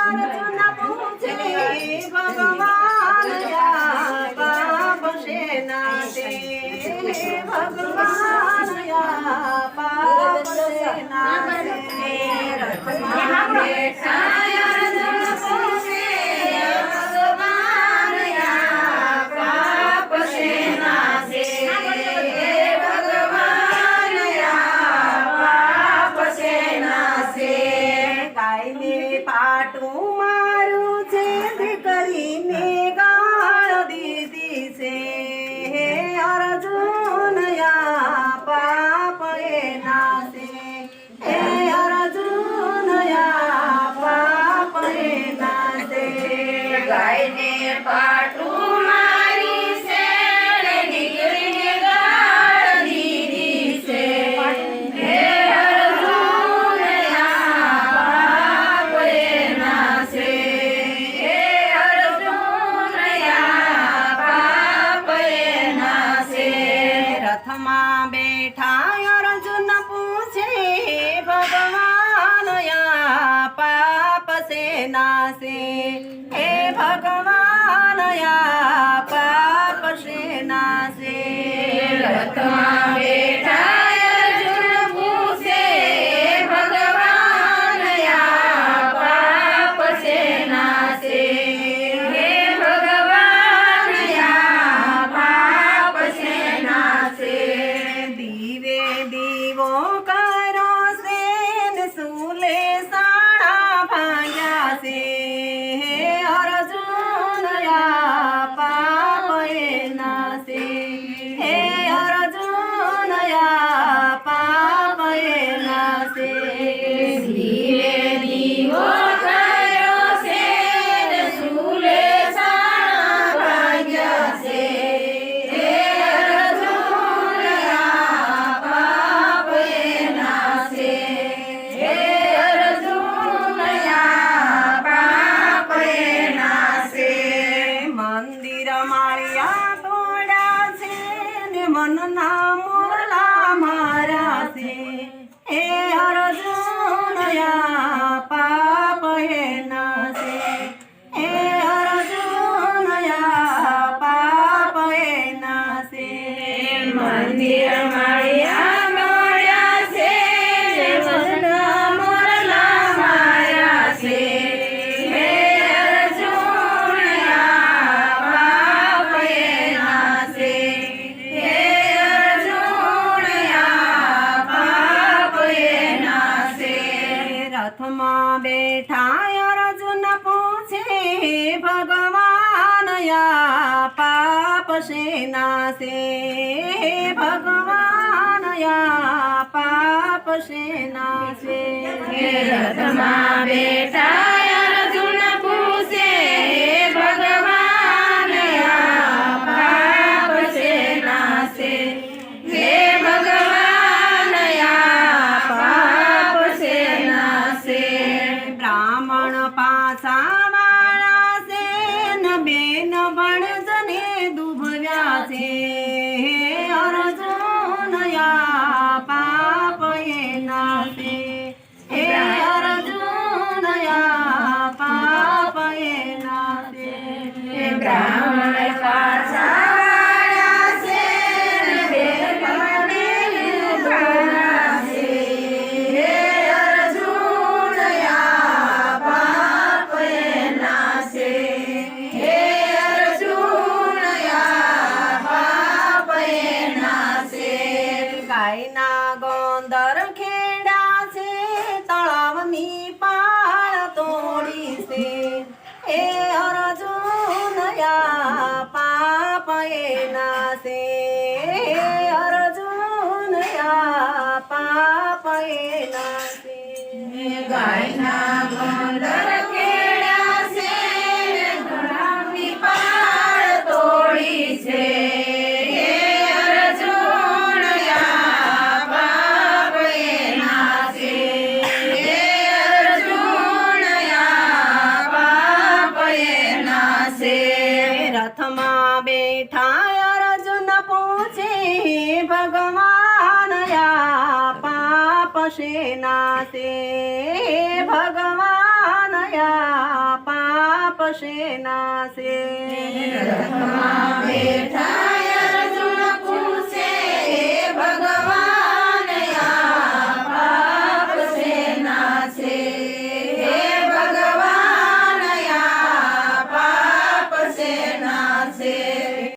अर्जुन पूछे भगवान या पाप से नासे भगवान या पाप से नासे रथमा बैठा अर्जुन पूछे भगवान या पाप से नासे भगवान या पाप से नासे गायने पाटू मारू छे दीकरीने गाळ दीधी छे अर्जुन या पाप ए नासे हे अर्जुन या पाप ए नासे गायने पाटू मारी से दीकरीने गाळ दीधी छे हे अर्जुन या पाप ए नासे हे अर्जुन या पाप ए नासे रथमा बैठा अर्जुन पूछे भगवान या पाप से नासे हे भगवान या पाप से नासे रथमा बैठा अर्जुन पूछे भगवान या पाप से नासे हे भगवान या पाप से नासे दीवे दीवो करो से सूले साड़ा भाग्या से हे अर्जुन या पाप ए नासे हे अर्जुन या पाप ए नासे दीवे दीवो करो से सूले साड़ा भाग्या से हे अर्जुन या पाप ए नासे हे अर्जुन या पाप ए नासे मंदिर माळिया तोड़ा छे ने मनना मोरला मारा छे हे अर्जुन या पाप ए नासे हे अर्जुन या पाप ए नासे मंदिर माळिया तोड़ा छे ने मनना मोरला मारा छे हे अर्जुन या पाप ए नासे हे अर्जुन या पाप ए नासे रथमा बैठा अर्जुन पूछे भगवान या पाप से नासे भगवान या पाप से नासे रथमा बैठा अर्जुन पूछे भगवान या पाप से नासे हे भगवान या पाप से नासे ब्राह्मण पासा वाळा से न बेन भणजने दुभव्या से हे अर्जुन या पाप ए नासे हे अर्जुन या पाप ए नासे ब्राह्मण पासा वाळा से न बेन भणजने दुभव्या से हे अर्जुन या पाप ए नासे हे अर्जुन या पाप ए नासे गायना गोंदर खेड़ा से तळावनी पाळ तोडी से हे अर्जुन या पाप ए नासे हे अर्जुन या पाप ए नासे गायना गोंदर खेड़ा से तळावनी पाळ तोडी से हे अर्जुन या पाप ए नासे हे अर्जुन या पाप ए नासे रथमा बैठा अर्जुन पूछे भगवान या पाप से नासे भगवान या શેના છે રખવાલા